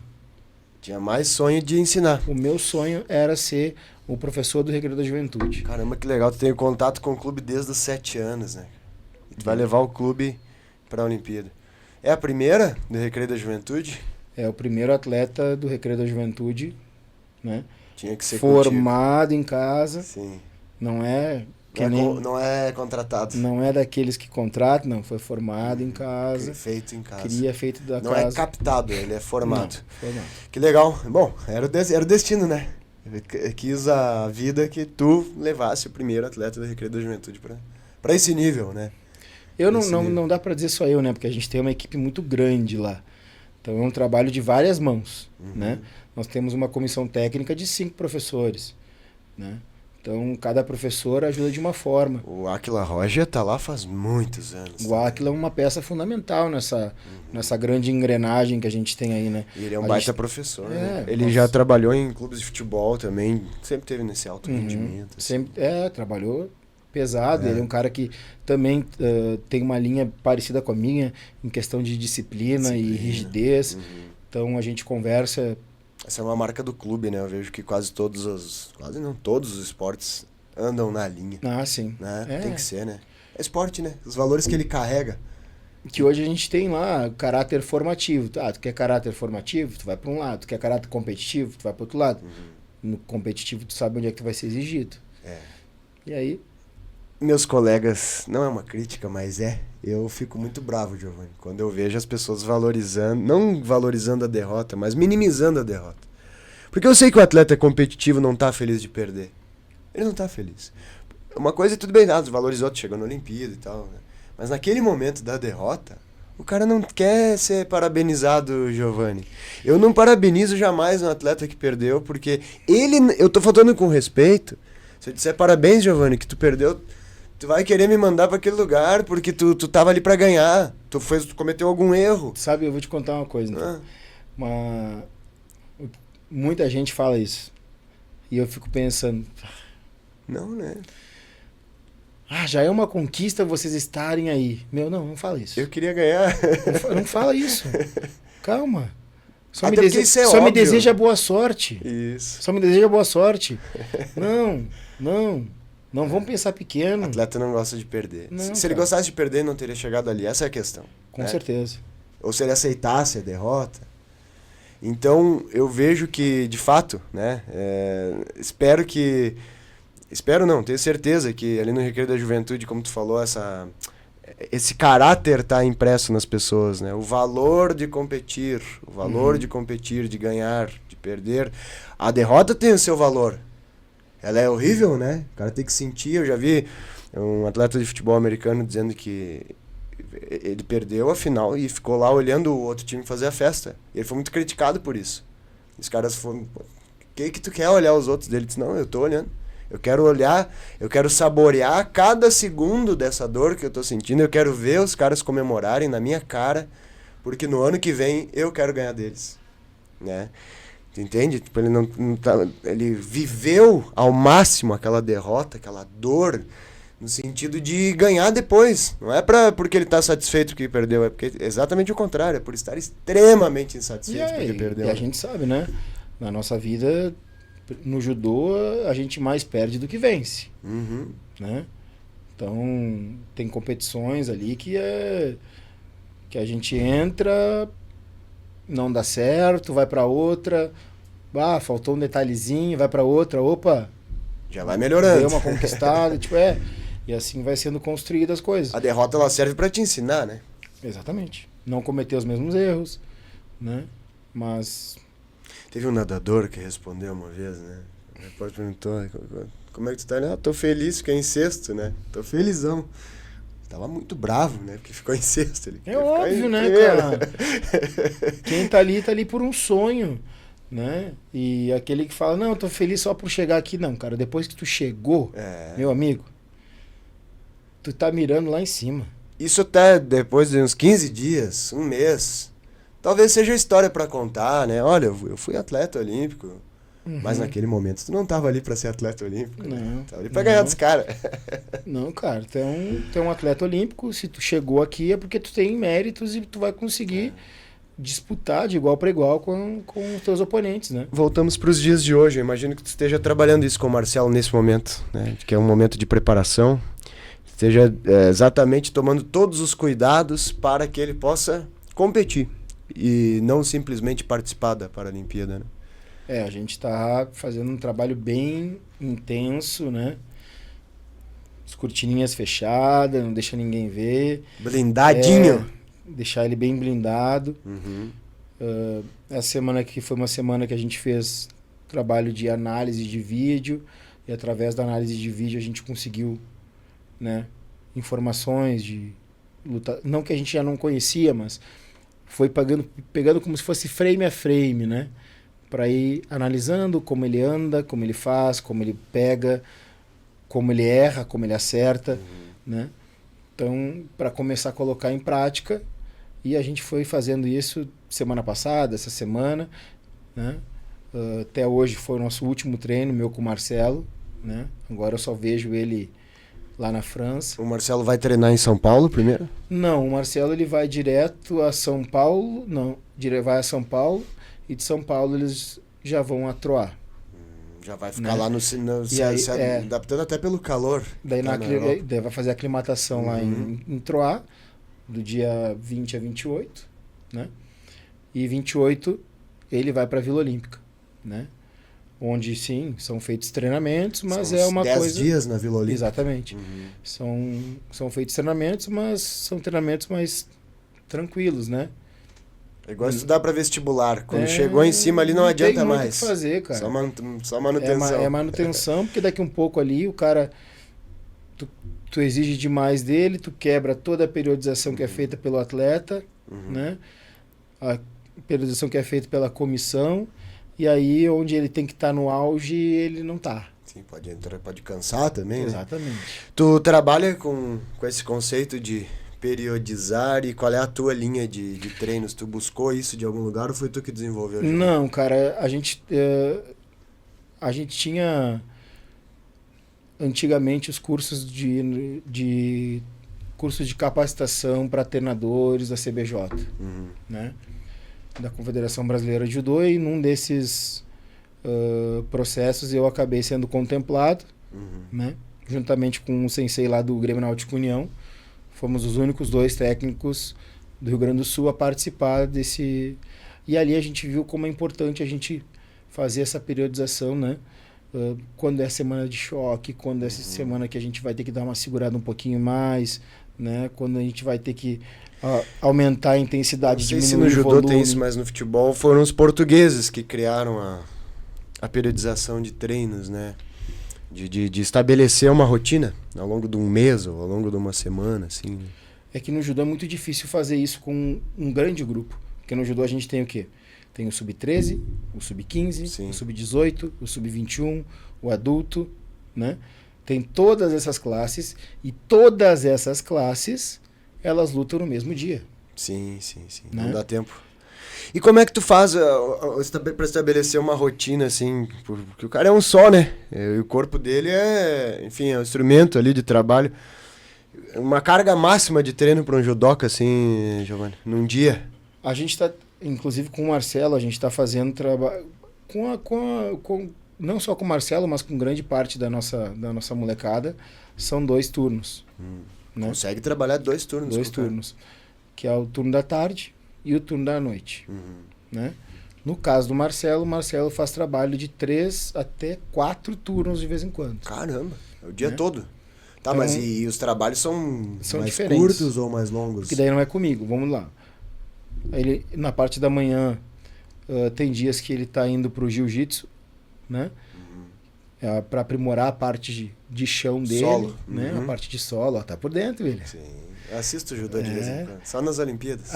Tinha mais sonho de ensinar. O meu sonho era ser o professor do Recreio da Juventude. Caramba, que legal. Tu tem contato com o clube desde os 7 anos, né? E tu vai levar o clube para a Olimpíada. É a primeira do Recreio da Juventude? É o primeiro atleta do Recreio da Juventude, né? Tinha que ser formado em casa. Sim. Não é não é contratado. Não é daqueles que contratam, não. Foi formado em casa. Feito em casa. Cria feito da não casa. Não é captado, ele é formado. Não, formado. Que legal. Bom, era o destino, né? Quis a vida que tu levasse o primeiro atleta do Recreio da Juventude para esse nível, né? Não dá para dizer só eu, né? Porque a gente tem uma equipe muito grande lá. Então é um trabalho de várias mãos, né? Nós temos uma comissão técnica de 5 professores, né? Então, cada professor ajuda de uma forma. O Áquila Roja tá lá faz muitos anos. O Áquila é uma peça fundamental nessa grande engrenagem que a gente tem aí, né? E ele é um baita professor, né? Ele já trabalhou em clubes de futebol também, sempre teve nesse alto rendimento. Assim. Sempre, trabalhou pesado. Ele é um cara que também tem uma linha parecida com a minha, em questão de disciplina e rigidez. Então, a gente conversa. Essa é uma marca do clube, né? Eu vejo que quase não todos os esportes andam na linha. Ah, sim. Né? Tem que ser, né? É esporte, né? Os valores que ele carrega. Que hoje a gente tem lá caráter formativo. Tu quer caráter formativo? Tu vai para um lado. Tu quer caráter competitivo? Tu vai para outro lado. No competitivo, tu sabe onde é que tu vai ser exigido. E aí? Meus colegas, não é uma crítica, mas eu fico muito bravo, Giovanni, quando eu vejo as pessoas não valorizando a derrota, mas minimizando a derrota. Porque eu sei que o atleta competitivo não tá feliz de perder. Ele não tá feliz. Uma coisa é tudo bem, valorizou, tu chegou na Olimpíada e tal, né? Mas naquele momento da derrota, o cara não quer ser parabenizado, Giovanni. Eu não parabenizo jamais um atleta que perdeu, porque eu tô falando com respeito. Se eu disser parabéns, Giovanni, que tu perdeu, tu vai querer me mandar para aquele lugar porque tu tava ali para ganhar. Tu cometeu algum erro. Sabe, eu vou te contar uma coisa. Muita gente fala isso. E eu fico pensando... Não, né? Já é uma conquista vocês estarem aí. Não fala isso. Eu queria ganhar. Não fala isso. Calma. Só Só me deseja boa sorte. Isso. Só me deseja boa sorte. Não vamos pensar pequeno. O atleta não gosta de perder. Não, Se ele gostasse de perder, não teria chegado ali. Essa é a questão. Com certeza. Ou se ele aceitasse a derrota. Então, eu vejo que, de fato, né? Tenho certeza que ali no Recreio da Juventude, como tu falou, esse caráter tá impresso nas pessoas, né? O valor de competir, de ganhar, de perder. A derrota tem o seu valor. Ela é horrível, né? O cara tem que sentir. Eu já vi um atleta de futebol americano dizendo que ele perdeu a final e ficou lá olhando o outro time fazer a festa. E ele foi muito criticado por isso. Os caras foram... O que tu quer olhar os outros dele? Ele disse, não, eu tô olhando. Eu quero olhar, eu quero saborear cada segundo dessa dor que eu tô sentindo. Eu quero ver os caras comemorarem na minha cara porque no ano que vem eu quero ganhar deles, né? Tu entende? Tipo, ele ele viveu ao máximo aquela derrota, aquela dor, no sentido de ganhar depois. Não é porque ele tá satisfeito que perdeu, é porque exatamente o contrário, é por estar extremamente insatisfeito porque perdeu. E a gente sabe, né? Na nossa vida, no judô, a gente mais perde do que vence, Uhum. né? Então, tem competições ali que a gente entra, não dá certo, vai pra outra, faltou um detalhezinho, vai pra outra, opa, Já vai melhorando. deu uma conquistada, tipo, e assim vai sendo construídas as coisas. A derrota ela serve pra te ensinar, né? Exatamente. Não cometer os mesmos erros, né? Mas Teve um nadador que respondeu uma vez, né? O repórter perguntou, como é que tu tá? Ele, tô feliz, fiquei em sexto, né? Tô felizão. Tava muito bravo, né? Porque ficou em sexto. Ele é óbvio, né, cara? Quem tá ali por um sonho, né? E aquele que fala, não, eu tô feliz só por chegar aqui. Não, cara, depois que tu chegou, meu amigo, tu tá mirando lá em cima. Isso até depois de uns 15 dias, um mês. Talvez seja história pra contar, né? Olha, eu fui atleta olímpico, mas naquele momento tu não tava ali pra ser atleta olímpico. Não. Né? Tava ali pra ganhar dos caras. Não, cara, tu é um atleta olímpico, se tu chegou aqui é porque tu tem méritos e tu vai conseguir disputar de igual para igual com os teus oponentes, né? Voltamos para os dias de hoje. Eu imagino que tu esteja trabalhando isso com o Marcelo nesse momento, né? Que é um momento de preparação. Esteja exatamente tomando todos os cuidados para que ele possa competir e não simplesmente participar da Paralimpíada, né? A gente está fazendo um trabalho bem intenso, né? As cortininhas fechadas, não deixa ninguém ver. Blindadinho. Deixar ele bem blindado. Uhum. Essa semana aqui foi uma semana que a gente fez trabalho de análise de vídeo e através da análise de vídeo a gente conseguiu, né, informações de luta, não que a gente já não conhecia, mas foi pegando como se fosse frame a frame, né, para ir analisando como ele anda, como ele faz, como ele pega, como ele erra, como ele acerta, né? Então, para começar a colocar em prática, e a gente foi fazendo isso semana passada, essa semana, né? Até hoje foi o nosso último treino, meu com o Marcelo, né? Agora eu só vejo ele lá na França. O Marcelo vai treinar em São Paulo primeiro? Não, o Marcelo ele vai direto a São Paulo, vai a São Paulo, e de São Paulo eles já vão a Troyes. Já vai ficar, né, lá se adaptando até pelo calor. Daí vai fazer a aclimatação lá em Troyes, do dia 20 a 28, né? E 28 ele vai para a Vila Olímpica, né? Onde, sim, são feitos treinamentos, mas são é uma 10 coisa... dias na Vila Olímpica. Exatamente. São feitos treinamentos, mas são treinamentos mais tranquilos, né? É igual estudar para vestibular. Quando chegou em cima ali não adianta mais. Não tem muito o que fazer, cara. Só manutenção. É manutenção, porque daqui um pouco ali o cara... Tu exige demais dele, tu quebra toda a periodização que é feita pelo atleta, né? A periodização que é feita pela comissão, e aí onde ele tem que estar no auge, ele não tá. Sim, pode cansar também, exatamente, né? Tu trabalha com esse conceito de periodizar, e qual é a tua linha de treinos? Tu buscou isso de algum lugar ou foi tu que desenvolveu? Não, cara, a gente tinha antigamente os cursos de capacitação para treinadores da CBJ, né? Da Confederação Brasileira de Judô, e num desses processos eu acabei sendo contemplado, né? Juntamente com o sensei lá do Grêmio Náutico União. Fomos os únicos 2 técnicos do Rio Grande do Sul a participar desse... E ali a gente viu como é importante a gente fazer essa periodização, né? Quando é semana de choque, quando é semana que a gente vai ter que dar uma segurada um pouquinho mais, né? Quando a gente vai ter que aumentar a intensidade, diminuir o volume. No judô tem isso, mas no futebol foram os portugueses que criaram a periodização de treinos, né? De estabelecer uma rotina ao longo de um mês ou ao longo de uma semana, assim. É que no judô é muito difícil fazer isso com um grande grupo. Porque no judô a gente tem o quê? Tem o sub-13, o sub-15, o sub-18, o sub-21, o adulto, né? Tem todas essas classes, e todas essas classes, elas lutam no mesmo dia. Sim, sim, sim. Né? Não dá tempo. E como é que tu faz pra estabelecer uma rotina, assim? Porque o cara é um só, né? E o corpo dele enfim, é um instrumento ali de trabalho. Uma carga máxima de treino para um judoca, assim, Giovanni, num dia. A gente está, inclusive com o Marcelo, a gente está fazendo trabalho não só com o Marcelo, mas com grande parte da nossa molecada, são 2 turnos. Né? Consegue trabalhar 2 turnos. 2 turnos. Que é o turno da tarde e o turno da noite. Né? No caso do Marcelo, o Marcelo faz trabalho de 3 até 4 turnos de vez em quando. Caramba, é o dia Né? todo. Tá, Então, mas e os trabalhos são mais diferentes. curtos ou mais longos? Porque daí não é comigo, vamos lá. Ele, na parte da manhã, tem dias que ele está indo para o jiu-jitsu, né? Para aprimorar a parte de chão dele, Solo. né? A parte de solo, ó, tá por dentro, ele. Sim, eu assisto judô de vez em quando, só nas Olimpíadas.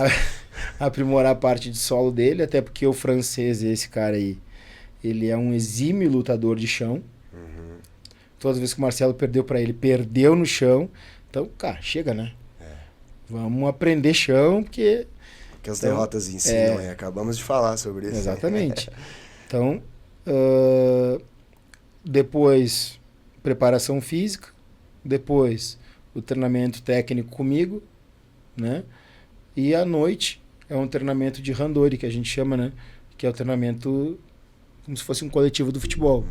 Aprimorar a parte de solo dele, até porque o francês, esse cara aí, ele é um exímio lutador de chão. Todas as vezes que o Marcelo perdeu para ele, perdeu no chão. Então, cara, chega, né? Vamos aprender chão, porque... Porque as derrotas ensinam, e acabamos de falar sobre isso. Exatamente. Então, depois, preparação física. Depois, o treinamento técnico comigo, né? E à noite, é um treinamento de randori, que a gente chama, né? Que é o treinamento como se fosse um coletivo do futebol.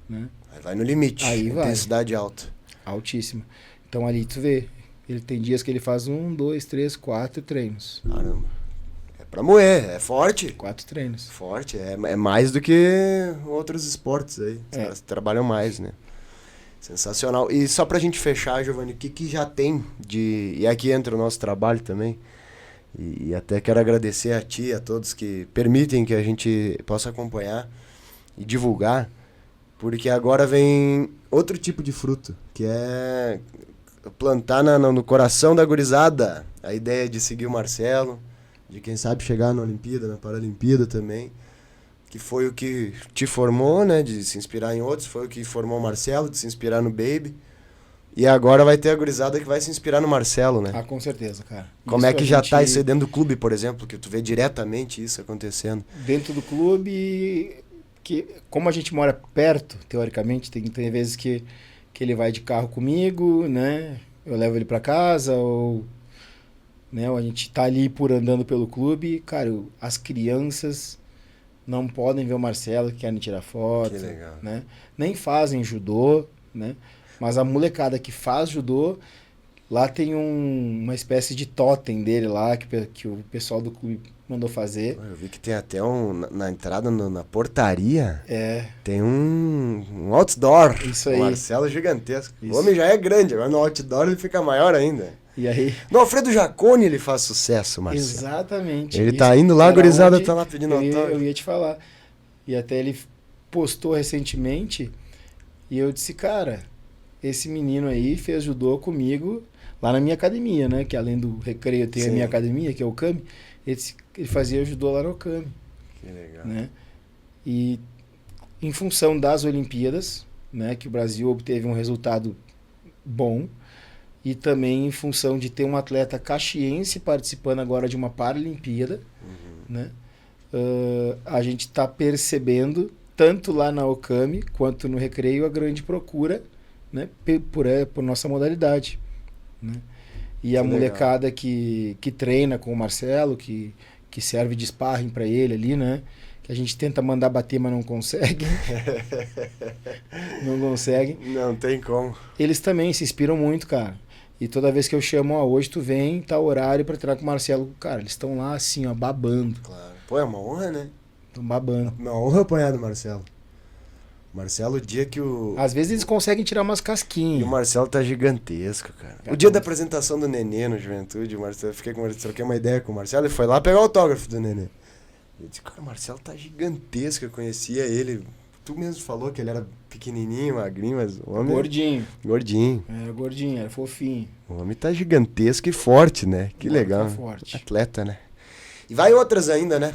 Né? Aí vai no limite. Aí vai. Intensidade alta. Altíssima. Então ali tu vê, ele tem dias que ele faz 1, 2, 3, 4 treinos. Caramba. É pra moer, é forte. 4 treinos. Forte, é mais do que outros esportes aí. Os caras trabalham mais, né? Sensacional. E só pra gente fechar, Giovanni, o que já tem de... E aqui entra o nosso trabalho também. E até quero agradecer a ti, a todos que permitem que a gente possa acompanhar e divulgar. Porque agora vem outro tipo de fruto, que é plantar no coração da gurizada a ideia de seguir o Marcelo, de quem sabe chegar na Olimpíada, na Paralimpíada também, que foi o que te formou, né, de se inspirar em outros, foi o que formou o Marcelo, de se inspirar no Baby, e agora vai ter a gurizada que vai se inspirar no Marcelo, né? Ah, com certeza, cara. Como é que já tá isso aí dentro do clube, por exemplo, que tu vê diretamente isso acontecendo? Dentro do clube... que como a gente mora perto, teoricamente, tem vezes que ele vai de carro comigo, né? Eu levo ele para casa, ou, né? Ou a gente tá ali andando pelo clube. Cara, as crianças não podem ver o Marcelo, que querem tirar foto. Que legal. Né? Nem fazem judô, né? Mas a molecada que faz judô, lá tem uma espécie de totem dele lá, que o pessoal do clube mandou fazer. Eu vi que tem até na entrada, na portaria, É. tem um outdoor. Isso aí. O Marcelo gigantesco. Isso. O homem já é grande, agora no outdoor ele fica maior ainda. E aí... No Alfredo Jaconi ele faz sucesso, Marcelo. Exatamente. Ele tá indo lá, a gurizada tá lá pedindo autógrafo. Eu ia te falar. E até ele postou recentemente, e eu disse, cara, esse menino aí fez judô comigo lá na minha academia, né? Que além do recreio tem a minha academia, que é o Okami. Ele fazia judô lá no Okami. Que legal. Né? E em função das Olimpíadas, né? Que o Brasil obteve um resultado bom, e também em função de ter um atleta caxiense participando agora de uma Paralimpíada, né? A gente está percebendo, tanto lá na Okami quanto no recreio, a grande procura, né? por nossa modalidade. Né? E a molecada que treina com o Marcelo, que serve de sparring para ele ali, né? Que a gente tenta mandar bater, mas não consegue. Não consegue. Não tem como. Eles também se inspiram muito, cara. E toda vez que eu chamo, ó, hoje tu vem, tá horário pra treinar com o Marcelo. Cara, eles estão lá assim, ó, babando. Claro. Pô, é uma honra, né? Estão babando. É uma honra apanhar do Marcelo. Marcelo, o dia que o... Às vezes eles conseguem tirar umas E casquinhas. o Marcelo tá gigantesco, cara. O dia da apresentação do Nenê no Juventude, o Marcelo, troquei uma ideia com o Marcelo e foi lá pegar o autógrafo do Nenê. Eu disse, cara, o Marcelo tá gigantesco, eu conhecia ele. Tu mesmo falou que ele era pequenininho, magrinho, mas o homem... Gordinho. Gordinho. Era gordinho, era fofinho. O homem tá gigantesco e forte, né? Que legal. Tá forte. Atleta, né? E vai outras ainda, né?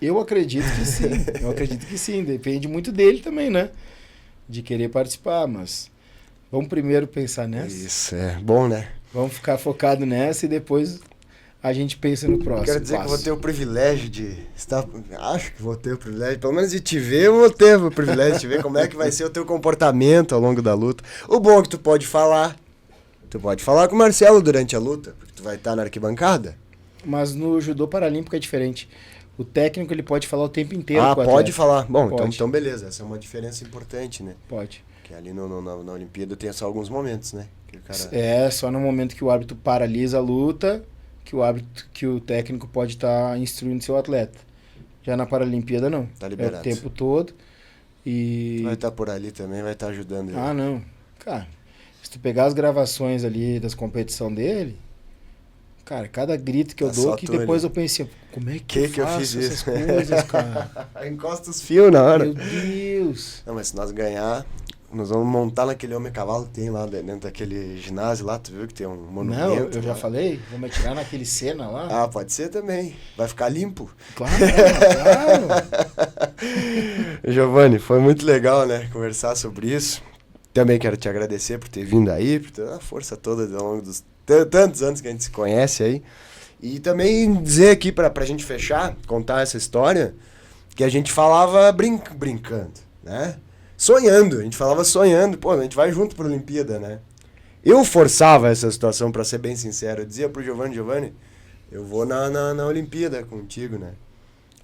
Eu acredito que sim. Eu acredito que sim. Depende muito dele também, né? De querer participar, mas vamos primeiro pensar nessa. Isso, é bom, né? Vamos ficar focado nessa e depois a gente pensa no próximo. Quero dizer passo. que eu vou ter o privilégio de estar... Acho que vou ter o privilégio, pelo menos de te ver, eu vou ter o privilégio de te ver como é que vai ser o teu comportamento ao longo da luta. O bom é que tu pode falar com o Marcelo durante a luta, porque tu vai estar na arquibancada. Mas no judô paralímpico é diferente. O técnico ele pode falar o tempo inteiro com o Pode atleta. falar. Bom, Pode. então beleza, essa é uma diferença importante, né? Pode. Que ali na Olimpíada tem só alguns momentos, né? Que o cara... É só no momento que o árbitro paralisa a luta que o técnico pode estar instruindo seu atleta. Já na Paralimpíada não. Tá liberado. É o tempo todo. E Vai estar por ali também, vai estar ajudando ele. ah, não. Cara, se tu pegar as gravações ali das competições dele, cara, cada grito que eu Tá dou só que tu depois ali. eu pensei, como é que eu Eu faço fiz essas isso? coisas, cara? Encosta os fios na hora. Meu Deus. Não, mas se nós ganhar, nós vamos montar naquele homem cavalo que tem lá dentro daquele ginásio lá, tu viu que tem um monumento? Não, eu já lá. falei, vamos atirar naquele cena lá. Ah, pode ser também. Vai ficar limpo. Claro, claro. Giovanni, foi muito legal, né, conversar sobre isso. Também quero te agradecer por ter vindo aí, por toda a força toda ao longo dos tantos anos que a gente se conhece aí. E também dizer aqui pra gente fechar, contar essa história, que a gente falava brincando, né? Sonhando, a gente falava sonhando, pô, a gente vai junto pra Olimpíada, né? Eu forçava essa situação, pra ser bem sincero. Eu dizia pro Giovanni, eu vou na Olimpíada contigo, né?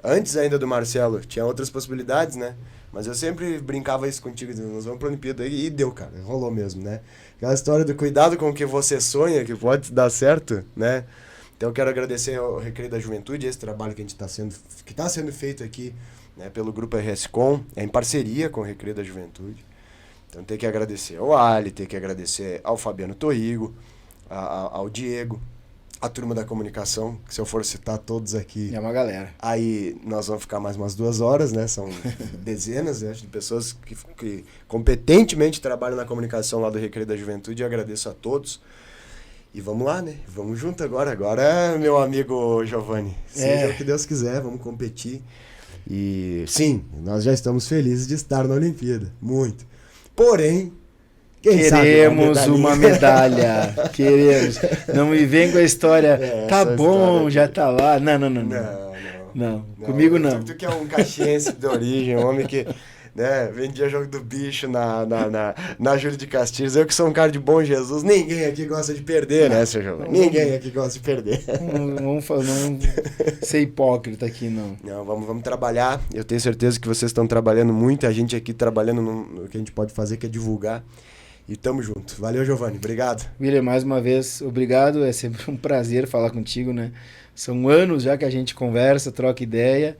Antes ainda do Marcelo, tinha outras possibilidades, né? Mas eu sempre brincava isso contigo, dizendo, nós vamos pra Olimpíada. E deu, cara, rolou mesmo, né? Aquela história do cuidado com o que você sonha, que pode dar certo, né? Então eu quero agradecer ao Recreio da Juventude, esse trabalho que está sendo feito aqui, né, pelo Grupo RSCom, é em parceria com o Recreio da Juventude. Então tem que agradecer ao Ali, tem que agradecer ao Fabiano Torrigo, ao Diego, a turma da comunicação, que se eu for citar todos aqui, É uma galera. aí nós vamos ficar mais umas 2 horas, né? São dezenas, né, de pessoas que competentemente trabalham na comunicação lá do Recreio da Juventude. Eu agradeço a todos. E vamos lá, né? Vamos junto agora. Agora, meu amigo Giovanni, seja o que Deus quiser, vamos competir. E sim, nós já estamos felizes de estar na Olimpíada. Muito. Porém, Queremos uma medalha. Queremos. Não me vem com a história. Tá bom, já tá lá. Não. Não, comigo não. Tu que é um caxiense de origem, um homem que, né, vendia jogo do bicho na Júlio de Castilhos. Eu que sou um cara de bom Jesus, ninguém aqui gosta de perder, né, seu Giovanni? Ninguém aqui gosta de perder. Não vamos ser hipócrita aqui, não. Não, vamos trabalhar. Eu tenho certeza que vocês estão trabalhando muito, a gente aqui trabalhando no que a gente pode fazer, que é divulgar. E tamo junto. Valeu, Giovanni. Obrigado. William, mais uma vez, obrigado. É sempre um prazer falar contigo, né? São anos já que a gente conversa, troca ideia.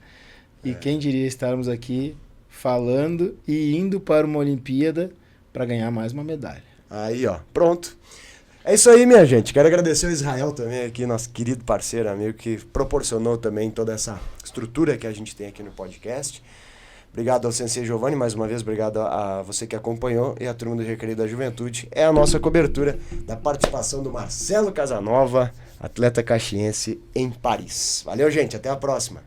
E quem diria estarmos aqui falando e indo para uma Olimpíada para ganhar mais uma medalha. Aí, ó. Pronto. É isso aí, minha gente. Quero agradecer ao Israel também aqui, nosso querido parceiro, amigo, que proporcionou também toda essa estrutura que a gente tem aqui no podcast. Obrigado ao Sensei Giovanni, mais uma vez, obrigado a você que acompanhou e a turma do Recreio da Juventude. É a nossa cobertura da participação do Marcelo Casanova, atleta caxiense em Paris. Valeu, gente, até a próxima.